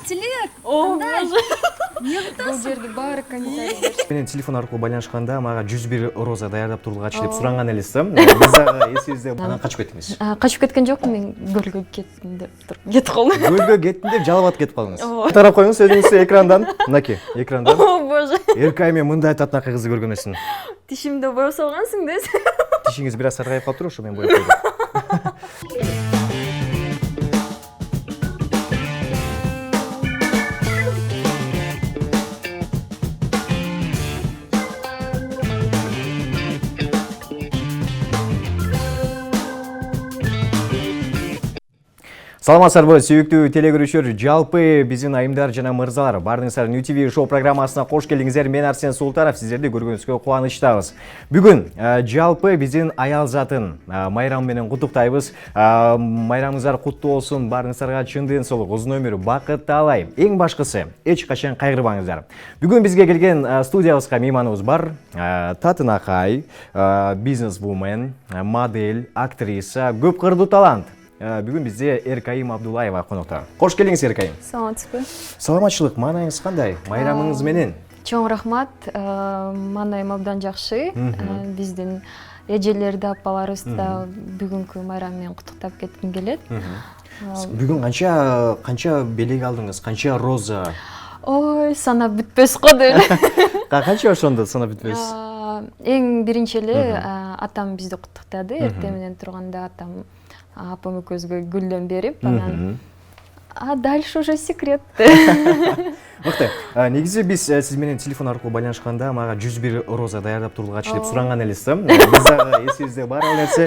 Тилек. О, Не кыласың? бул жерде баары комментарий. Менен телефон аркылуу байланышканда мага 101 роза даярдап тургачы деп суранган элесиз. Биз дагы эсибизде анан качып кеттиңиз. Качып кеткен жокмун, мен көлгө кеттим деп туруп кетип калдым. Көлгө кеттим деп жалап атып кетип калдыңыз. Тарап коюңуз өзүңүздү экрандан. Мынакей, экрандан. О, боже. Эркай мен мындай айтат акы кызды көргөн эмесмин. Тишимди боеп салгансың десиз. Тишиңиз бир аз саргайып калыптыр, ошо мен боеп койдум. Саламатсыздарбы, сүйүктүү телегөрүүчүлөр, жалпы биздин айымдар жана мырзалар, баарыңыздар New TV шоу программасына кош келиңиздер. Мен Арсен Султанов, сиздерди көргөнүбүзгө кубанычтабыз. Бүгүн жалпы биздин аял затын майрам менен куттуктайбыз. Майрамыңыздар куттуу болсун, баарыңыздарга чын ден соолук, узун өмүр, бакыт таалай. Эң башкысы, эч качан кайгырбаңыздар. Бүгүн бизге келген студиябызга мейманыбыз бар. Татын акай, бизнес-вумен, модель, актриса, көп кырдуу талант. Бүгүн бизде Эркайым Абдуллаева конокто. Кош келиңиз, Эркайым. Саламатсызбы? Саламатчылык, маанайыңыз кандай? Майрамыңыз менен? Чоң рахмат. Маанайым абдан жакшы. Биздин эжелерди, апаларыбызды да бүгүнкү майрам менен куттуктап кетким келет. Бүгүн канча белек алдыңыз? Канча роза? Ой, санап бүтпөс го деп. Канча ошондо санап бүтпөс? Эң биринчи эле атам бизди куттуктады. Эртең менен турганда атам апам экөөбүзгө гүлдөн берип, анан дальше уже секрет. Мыкты. Негизи биз сиз менен телефон аркылуу байланышканда мага 101 роза даярдап тургачы деп суранган элесиз. Биз дагы эсибизде бар ал нерсе.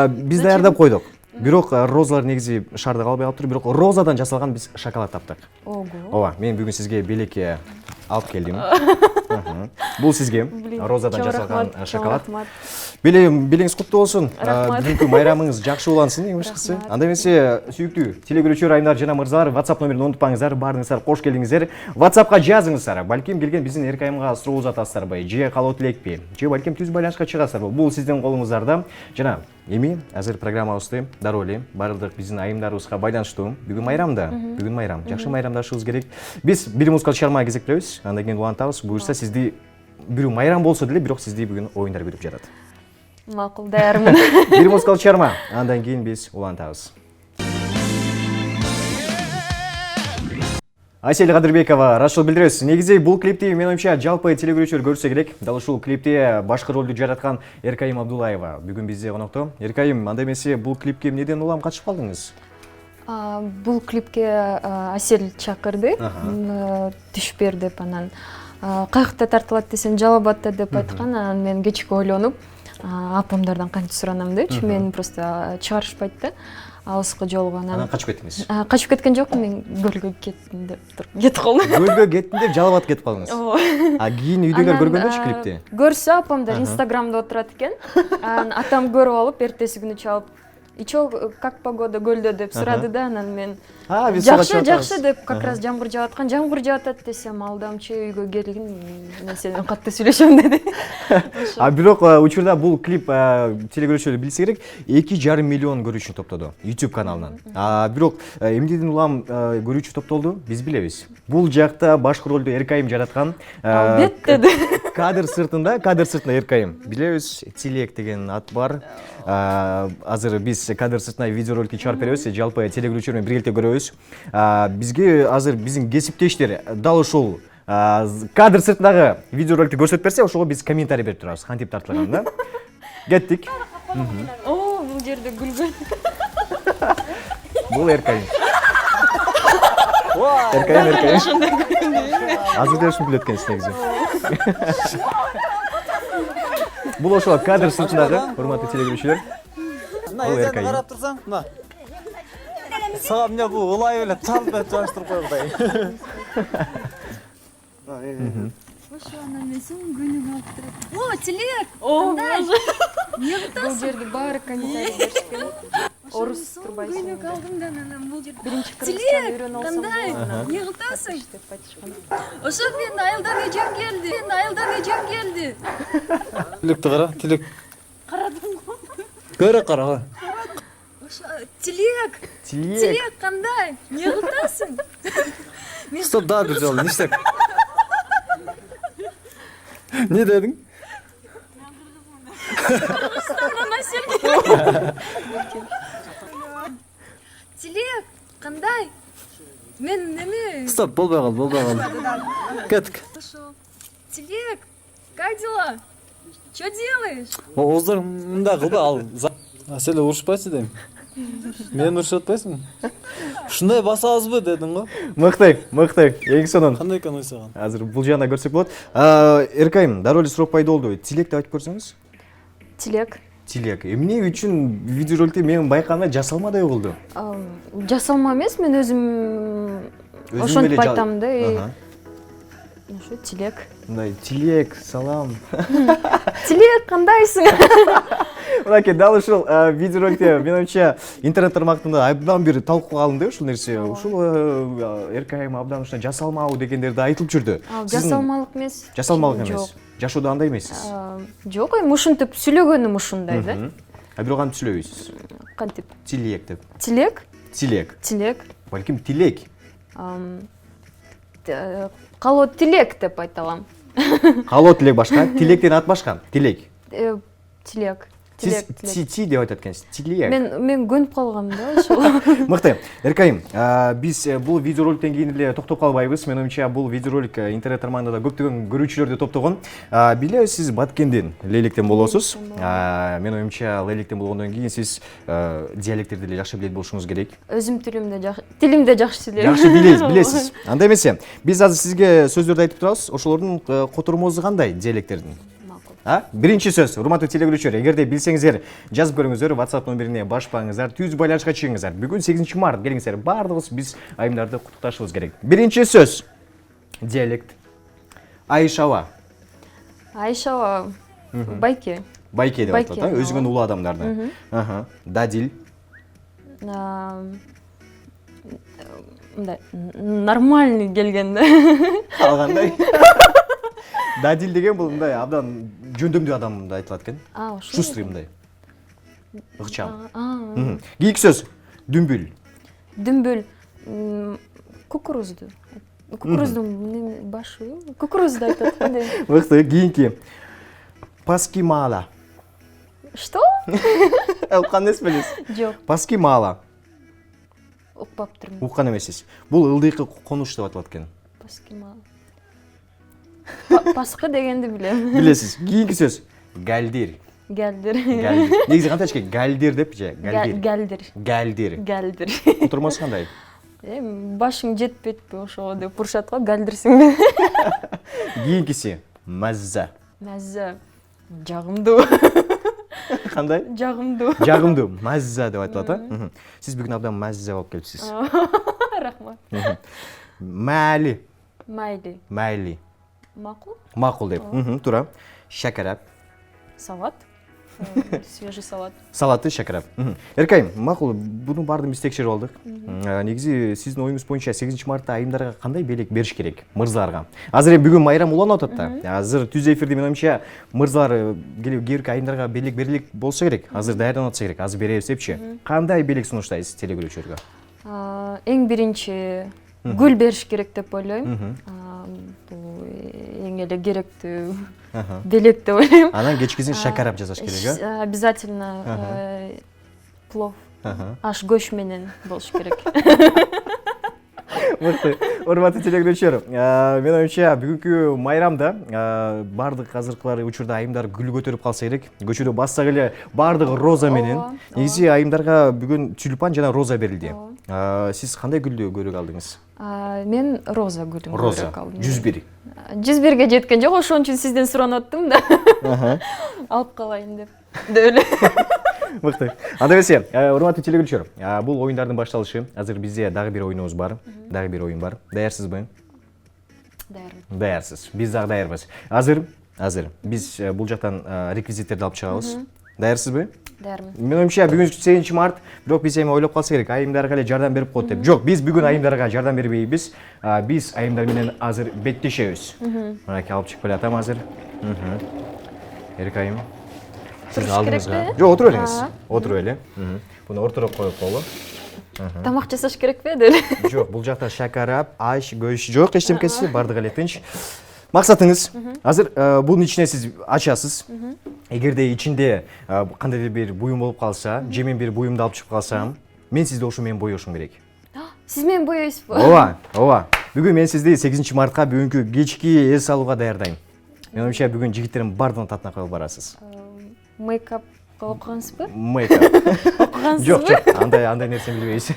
Биз даярдап койдук. Бирок розалар негизи шаарда калбай калыптыр, бирок розадан жасалган биз шоколад таптык. Ооба, мен бүгүн сизге белекке алып келдим. Бул сизге розадан жасалган шоколад. Белеңиз куттуу болсун. Бүгүнкү майрамыңыз жакшы улансын, эң башкысы. Анда эмесе, сүйүктүү телегөрүүчүлөр, айымдар жана мырзалар, WhatsApp номерин унутпаңыздар, баарыңыздар кош келиңиздер. WhatsAppка жазыңыздар. Балким келген биздин Эркайымга суроо узатасыздарбы, же калоо тилекпи, же балким түз байланышка чыгасыздарбы. Бул сиздин колуңуздарда. Жана эми азыр программабызды дароо эле баардык биздин айымдарыбызга байланыштуу. Бүгүн майрамда, бүгүн майрам. Жакшы майрамдашыбыз керек. Биз бир музыкалык чыгармага кезектебиз. Андан кийин улантабыз. Буюрса сизди бирөө майрам болсо деле, бирок сизди бүгүн оюндар күтүп жатат. Макул, даярмын. Бир музыкалык чыгарма. Андан кийин биз улантабыз. Айсель Кадырбекова, рас билдиресиз. Негизи бул клипти мен оюмча жалпы телегөрүүчүлөр көрсө керек. Дал ушул клипте башкы ролду жараткан Эркайым Абдуллаева бүгүн бизде конокто. Эркайым, анда эмесе бул клипке эмнеден улам катышып калдыңыз? Бул клипке Асель чакырды. Түшүп бер деп, анан кайыкта тартылат десең Жалал-Абадта деп айткан. Анан мен кечке ойлонуп, апамдардан кантип суранам депчи, мен просто чыгарышпайт да. Алыскы жолго анан качып кеттиңиз. Качып кеткен жокмун, мен көлгө кеттим деп туруп кетип калдым. Көлгө кеттим деп жалап атып кетип калдыңыз. Кийин үйдөгүлөр көргөндөчү клипти? Көрсө апамдар Инстаграмда отурат экен. Атам көрүп алып, эртеси күнү чалып, "И чё, как погода көлдө?" деп сурады да, анан мен жакшы деп, как раз жамгыр жаап аткан, жамгыр жаап атат десем, алдамчы үйгө келгин, мен сенен катты сүйлөшөм деди. Бирок учурда бул клип телегөрүүчүлөр билсе керек, 2,5 миллион көрүүчү топтоду YouTube каналынан. Бирок эмнеден улам көрүүчү топтолду, биз билебиз. Бул жакта башкы ролду Эркайым жараткан. Албетте. Кадр сыртында Эркайым. Билебиз, Тилек деген ат бар. Азыр биз кадр сыртына видеороликти чыгарып беребиз, жалпы телегөрүүчүлөр менен биргеликте көрөбүз. Бизге азыр биздин кесиптештер дал ушул кадр сыртындагы видеороликти көрсөтүп берсе, ошого биз комментарий берип турабыз, кантип тартылган да. Кеттик. О, бул жерде гүлгөн. Бул Эркайым. Эркайым. Азыр деле ушинтип эткенсиз негизи. Бул ошол кадр сыртындагы, урматтуу телегөрүүчүлөр. Бул Эркайым. Карап турсаң, мына. Сага эмне бул улай эле талбет жаштырып койгудай. Ошо анан мен соң күнүгө алып турат. О, Тилек. О, боже. Не кыласың? Бул жерде баары комментарий беришкен. Орус турбайсың. Күнүгө алдым да анан бул жерде. Биринчи кыргызчаны үйрөнүп алсам. Кандай? Не кыласың? Деп айтышкан. Ошо мен айылдан эжем келди. Тилекти кара, Тилек. Карадым го. Көрө кара. Ошо Тилек кандай? Не кыласың? Стоп, да бир жолу. Ништеп? Не дедің? Тілек, қандай? Мен неме? Стоп, болбай қалды. Кеттік. Хорошо. Тілек, как дела? Что делаешь? Оздар мында қылба ал. Сен ұрышпайсың дейм. Мен ұрышып атпайсың? Шындай басабызбы дедің ғой. Мыкты. Эң сонун. Қандай екен ойсаған? Азыр бул жагына көрсөк болот. Эркайым, дароо эле суроо пайда болду. Тилек деп айтып көрсөңүз? Тилек. Тилек. Эмне үчүн видеороликте мен байкаганда жасалмадай болду? Жасалма эмес, мен өзүм ошентип айтам да. Ошо тилек. Мындай тилек, салам. Тилек, кандайсың? Мынакей, дал ушул видеороликте менимче интернет тармактарында абдан бир талкууга алынды ушул нерсе. Ушул Эркайым абдан ушуна жасалмабы дегендерди айтылып жүрдү. Жасалмалык эмес. Жасалмалык эмес. Жашоодо андай эмессиз. Жок, эми ушинтип сүйлөгөнүм ушундай да. Бирок кантип сүйлөбөйсүз? Кантип? Тилек деп. Тилек? Тилек. Балким тилек. Калоо тилек деп айта алам. Калоо тилек башка, тилектен ат башка. Тилек. Тилек. Сиз ти деп айтат экенсиз. Тилек. Мен көнүп калгам да ошол. Мыкты. Эркайым, биз бул видеороликтен кийин эле токтоп калбайбыз. Менин оюмча бул видеоролик интернет тармагында көптөгөн көрүүчүлөрдү топтогон. Билебиз, сиз Баткенден, Лейлектен болосуз. Менин оюмча Лейлектен болгондон кийин сиз диалекттерди эле жакшы билет болушуңуз керек. Өзүм тилимде жакшы билем. Жакшы билесиз. Анда эмесе, биз азыр сизге сөздөрдү айтып турабыз. Ошолордун котормосу кандай диалекттердин? Биринчи сөз, урматтуу телегөрүүчүлөр, эгерде билсеңиздер, жазып көрүңүздөр, WhatsApp номерине башпаңыздар, түз байланышка чыгыңыздар. Бүгүн 8 март, келиңиздер, баардыгыбыз биз айымдарды куттукташыбыз керек. Биринчи сөз. Диалект. Айшаба. Айшаба. Байке. Байке деп атат, өзүнүн улуу адамдарды. Дадил. Мындай нормальный келгенде. Алгандай. Дадил деген бул мындай абдан жөндөмдүү адамды айтылат экен. Шустрый мындай. Ыкчам. Кийинки сөз. Дүмбүл. Дүмбүл. Кукурузду. Кукуруздун башы. Кукурузду айтат кандай? Мыкты. Кийинки. Паскимала. Что? Уккан эмеспсиз? Жок. Паскимала. Укпаптырмын. Уккан эмессиз. Бул ылдыйкы конуш деп аталат экен. Паскимала. Паскы дегенди билем. Билесиз. Кийинки сөз. Галдир. Галдир. Негизи кантип экен? Галдир деп же? Галдир. Галдир. Отурмасы кандай? Башың жетпейт ошого деп урушат го, галдирсиң. Кийинкиси. Мазза. Мазза. Жагымдуу. Кандай? Жагымдуу. Мазза деп айтылат, Сиз бүгүн абдан мазза болуп келипсиз. Рахмат. Майли. Макул. Макул деп. Туура. Шакарап. Салат. Свежий салат. Салатты шакарап. Эркайым, макул, бунун баардыгын биз текшерип алдык. Негизи сиздин оюңуз боюнча 8 мартта айымдарга кандай белек бериш керек, мырзаларга? Азыр эми бүгүн майрам уланып атат да. Азыр түз эфирде менин оюмча мырзалар кийинки айымдарга белек берилик болсо керек. Азыр даярданып атса керек. Азыр беребиз депчи. Кандай белек сунуштайсыз телегөрүүчүлөргө? Эң биринчи гүл бериш керек деп ойлойм. Бул эң эле керектүү белек деп ойлойм. Анан кечкисин шакарап жасаш керек, Обязательно плов, аш көч менен болуш керек. Мыкты. Урматтуу телегөрүүчүлөр, менин оюмча бүгүнкү майрамда баардык азыркылар учурда айымдар гүл көтөрүп калса керек. Көчөдө бассак эле баардыгы роза менен. Негизи айымдарга бүгүн тюльпан жана роза берилди. Сиз кандай гүлдү көрүүгө алдыңыз? Мен роза гүлүн көрүүгө алдым. 101. 101ге жеткен жок, ошон үчүн сизден суранып аттым да. Алып калайын деп. Эле. Мыкты. Анда эмесе, урматтуу телегөрүүчүлөр, бул оюндардын башталышы. Азыр бизде дагы бир оюнубуз бар. Дагы бир оюн бар. Даярсызбы? Даярмын. Даярсыз. Биз дагы даярбыз. Азыр биз бул жактан реквизиттерди алып чыгабыз. Даярсызбы? Даярмын. Менин оюмча бүгүн 8 март, бирок биз эми ойлоп калсак керек, айымдарга эле жардам берип коет деп. Жок, биз бүгүн айымдарга жардам бербейбиз. Биз айымдар менен азыр беттешебиз. Мынакей алып чыгып келатам азыр. Эркайым. Сиздин алдыңызга. Жок, отура бериңиз. Отуруп эле. Буну ортодо коюп коелу. Тамак жасаш керек бе деле? Жок, бул жакта шакарап, аш, көйүш жок, эчтемкеси, бардыгы эле тынч. Максатыңыз, азыр бунун ичине сиз ачасыз. Эгерде ичинде кандайдыр бир буюм болуп калса, же мен бир буюмду алып чыгып калсам, мен сизди ошо менен боёшум керек. Сиз менен боёйсузбу? Ооба. Бүгүн мен сизди 8 мартка бүгүнкү кечки эс алууга даярдайм. Менимче бүгүн жигиттердин бардыгын татынакай алып барасыз. Мейкап окугансызбы? Мейкап. Окугансызбы? Жок, андай нерсени билбейсиз.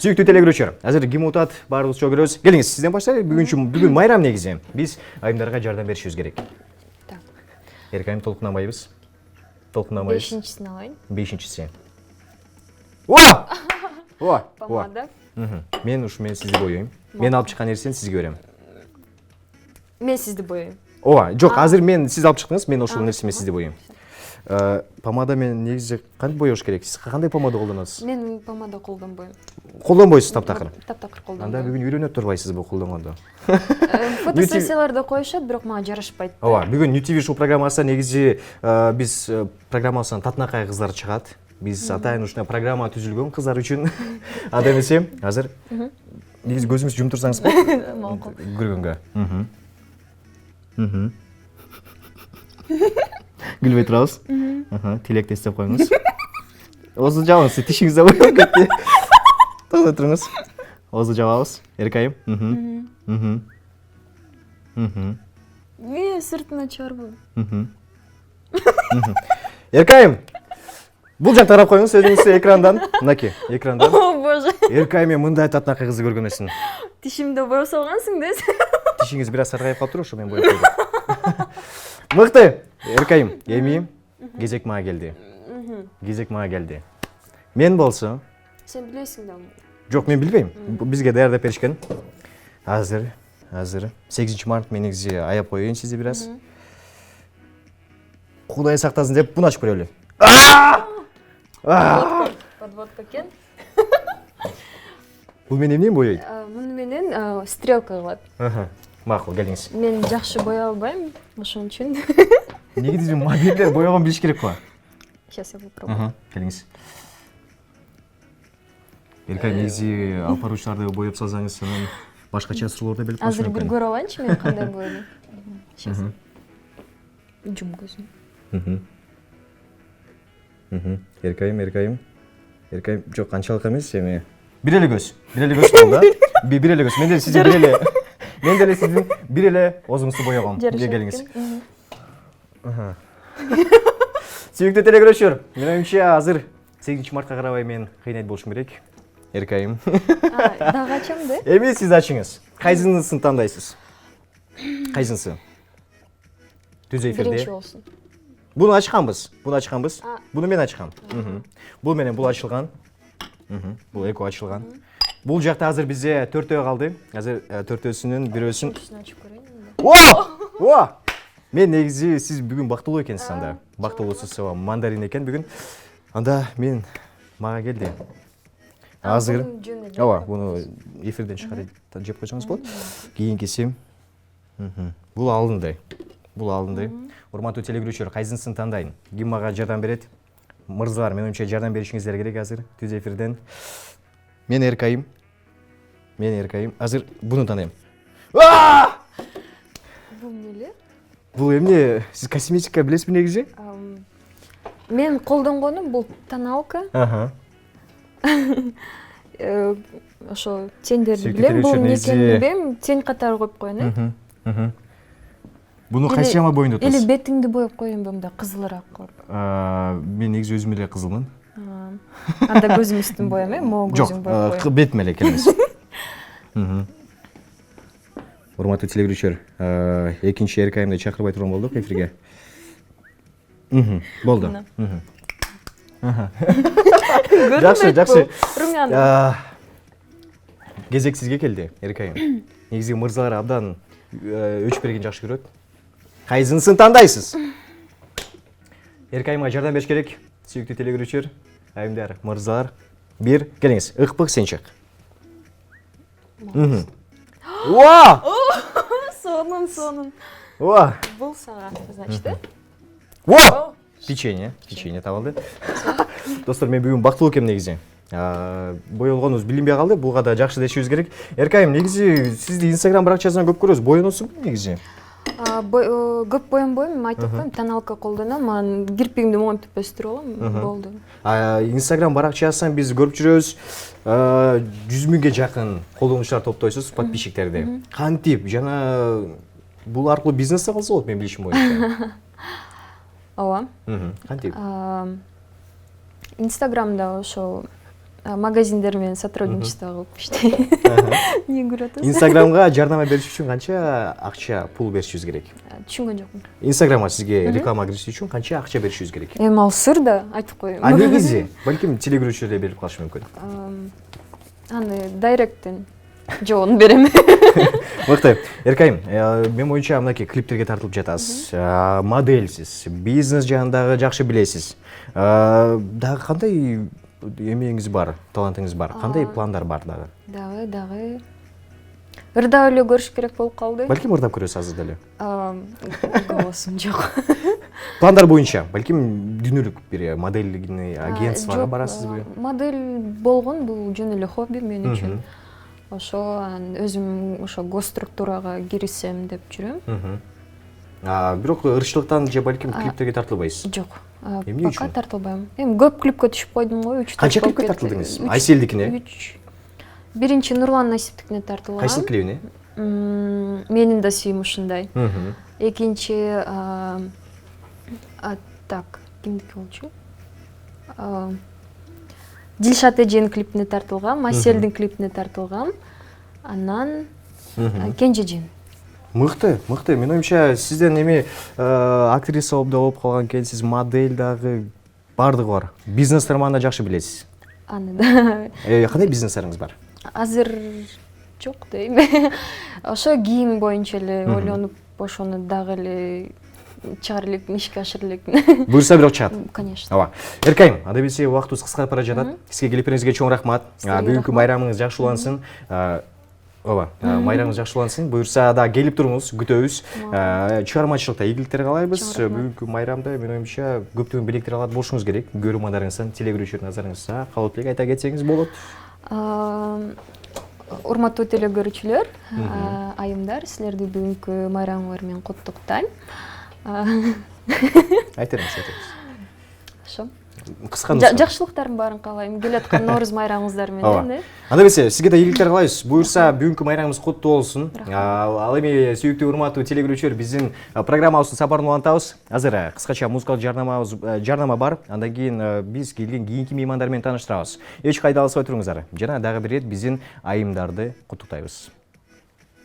Сүйүктүү телегөрүүчүлөр, азыр ким утат, баарыбыз чогуу көрөбүз. Келиңиз, сизден баштайлы. Бүгүн майрам негизи. Биз айымдарга жардам беришибиз керек. Так. Эркайым толкунабайбыз. Толкунабайбыз. 5-син алайын. 5-си. Ооба. Помада. Мен ушу мен сизди боёйм. Мен алып чыккан нерсени сизге берем. Мен сизди боёйм. Ооба, жок, азыр мен сиз алып чыктыңыз, мен ошол нерсени сизди боёйм. Помада мен негизи кантип боёш керек? Сиз кандай помада колдоносуз? Мен помада колдонбойм. Колдонбойсуз таптакыр. Таптакыр Анда колдонбойм. бүгүн үйрөнөп турбайсыз бу колдонгондо. Фотосессияларда коюшат, бирок мага жарашпайт. Ооба, бүгүн New TV Show программасы негизи биз программасынан татынакай кыздар чыгат. Биз атайын ушундай программа түзүлгөн кыздар үчүн. Анда эмесе, азыр негизи көзүңүздү жумуп турсаңызбы? Макул. Көргөнгө. Күлбөй турабыз. Тилекти эстеп коюңуз. Оозду жабыңыз, тишиңизде боюп кетти. Токтой туруңуз. Оозду жабабыз. Эркайым. Мен сыртына чыгарбайм. Эркайым. Бул жакта карап коюңуз өзүңүз экрандан. Мынакей, экрандан. О, боже. Эркайым мындай татынакай кызды көргөн эмесмин. Тишимди боеп салгансың да? Тишиңиз бир аз саргайып калыптыр, ошо мен боеп койдум. Мыкты. Эркайым, эми кезек мага келди. Кезек мага келди. Мен болсо, Сен билесиң да. жок, мен билбейм. Бизге даярдап беришкен. Азыр 8 март мен негизи аяп коеюн сизди бир аз. Кудай сактасын деп буну ачып көрөлү. Подводка экен. Бул мени эмне боёйт? Муну менен стрелка кылат. Макул, келиңиз. Мен жакшы боя албайм, ошон үчүн. Негизи мобилдер боёгон билиш керек го. Сейчас я попробую. Келиңиз. Эркай, негизи алып баруучуларды боеп салсаңыз, анан башкача суроолорду билип калыш Азыр бир мүмкүн. көрүп алайынчы мен кандай боедум. Сейчас. Жум көзүм. Эркайым. Жок, канчалык эмес эми. Бир эле көз болду. Бир эле көз. Мен деле сиздин бир эле. Мен деле сиздин бир эле оозуңузду боёгом. Келиңиз. Сүйүктүү телегөрүүчүлөр, менимче азыр 8 мартка карабай мен кыйнайт болушум керек. Эркайым. Дагы ачам да? Эми сиз ачыңыз. Кайсынысын тандайсыз? Кайсынысы? Түз эфирде. Биринчи болсун. Буну ачканбыз. Буну мен ачкам. Бул менен бул ачылган. Бул эко ачылган. Бул жакта азыр бизде 4төө калды. Азыр 4төөсүнүн бирөөсүн. Ачып көрөйүн. О! Мен негизи сиз бүгүн бактылуу экенсиз анда. Бактылуусуз мандарин экен бүгүн. Анда мен мага келди. Азыр. Ооба, буну эфирден чыгарып жеп койсоңуз болот. Кийинкиси. Бул алынды. Урматтуу телегөрүүчүлөр, кайсынысын тандайын? Ким мага жардам берет? Мырзалар, менимче жардам беришиңиздер керек азыр түз эфирден. Мен Эркайым. Азыр буну тандайм. Бул эмне? Бул эмне? Сиз косметика билесизби негизи? Мен колдонгонум бул тоналка. Ошо тендерди билем, бул эмне экенин билбейм, тень катары коюп коеюн, Буну кайсы жама боюнда Или атасыз? бетиңди боеп коеюн мындай кызылыраак кылып. Мен негизи өзүм эле кызылмын. Анда көзүм үстүн боем, могу көзүм боеп коеюн. Жок, бетим эле келмес. Урматтуу телегөрүүчүлөр, экинчи Эркайымды чакырбай турган болдук эфирге. Болду. Жакшы. Румяна. Кезек сизге келди, Эркайым. Негизи мырзалар абдан өчүп бергенди жакшы көрөт. Кайсынысын тандайсыз? Эркайымга жардам бериш керек. Сүйүктүү телегөрүүчүлөр, айымдар, мырзалар. Бир, келиңиз. Ыкпык сен чык. Уа! Сонун. Уа! Бул сага, значит, да? Уа! Печенье табылды. Достор, мен бүгүн бактылуу экем негизи. боелгонубуз билинбей калды, буга да жакшы дешибиз керек. Эркайым, негизи сизди Instagram баракчасынан көп көрөбүз, боеносуңбу негизи? Көп боенбойм, айтып коем, тоналка колдоном, анан кирпигимди моңойтуп өстүрүп алам, болду. Instagram баракчасынан биз көрүп жүрөбүз, 100 миңге жакын колдонуучулар топтойсуз, подписчиктерди. Кантип жана бул аркылуу бизнес да кылса болот, мен билишим боюнча. Ооба. Кантип? Инстаграмда ошол магазиндер менен сотрудничество кылып иштейм. Не көрүп атасыз? Инстаграмга жарнама бериш үчүн канча акча, пул беришибиз керек? Түшүнгөн жокмун. Инстаграмга сизге реклама киргизиш үчүн канча акча беришибиз керек? Эми ал сыр да, айтып коеюн. Негизи, балким телегөрүүчүлөр берип калышы мүмкүн. Аны директтен жообун берем. Мыкты. Эркайым, мен боюнча мынакей клиптерге тартылып жатасыз. Модельсиз, бизнес жагындагы жакшы билесиз. Дагы кандай эмеңиз бар, талантыңыз бар? Кандай пландар бар дагы? Дагы ырдап эле көрүш керек болуп калды. Балким ырдап көрөсүз азыр деле. Голосум жок. Пландар боюнча, балким дүнүлүк бир модельдик агентствага барасызбы? Модель болгон, бул жөн эле хобби мен үчүн. Ошо өзүм ошо госструктурага киришсем деп жүрөм. Бирок ырчылыктан же балким клиптерге тартылбайсыз? Жок. Эмне Пока үчүн? тартылбайм. Эми көп клипке түшүп койдум го, 3 Канча клипке тартылдыңыз? Айселдикине? Биринчи Нурлан Насиптикине тартылгам. Кайсы клибине? Менин да сүйүм ушундай. Экинчи так, кимдики болчу? Дилшат эженин клипине тартылгам, Аселдин клипине тартылгам. Анан Кенжежин. Мыкты. Менин оюмча сизден эми актриса болуп калган экенсиз, модель дагы бардыгы бар. Бизнестер маана жакшы билесиз. Аны да. Кандай бизнестериңиз бар? Азыр жок дейм. Ошо кийим боюнча эле ойлонуп, ошону дагы эле чыгара элекмин, ишке ашыра элекмин. Буюрса бирок чыгат. Конечно. Ооба. Эркайым, анда эмесе убактыбыз кыскарып бара жатат. Сизге келипериңизге чоң рахмат. Бүгүнкү майрамыңыз жакшы улансын. Ооба, майрамыңыз жакшы улансын. Буюрса да келип туруңуз, күтөбүз. Чыгармачылыкта ийгиликтер каалайбыз. Бүгүнкү майрамда менин оюмча көптөгөн белектер алат болушуңуз керек. Көрөрмандарыңыздын, телегөрүүчүлөр назарыңызда калып элек айта кетсеңиз болот. Урматтуу телегөрүүчүлөр, айымдар, силерди бүгүнкү майрамыңар менен куттуктайм. Айтериңиз. Ошо. Кыска Жакшылыктардын баарын каалайм. Келаткан Нооруз майрамыңыздар менен. Анда эмесе сизге да ийгиликтер каалайбыз. Буюрса бүгүнкү майрамыңыз куттуу болсун. Ал эми сүйүктүү урматтуу телегөрүүчүлөр, биздин программабыздын сапарын улантабыз. Азыр кыскача музыкалык жарнама бар. Андан кийин биз келген кийинки меймандар менен тааныштырабыз. Эч кайда алыспай туруңуздар. Жана дагы бир ирет биздин айымдарды куттуктайбыз.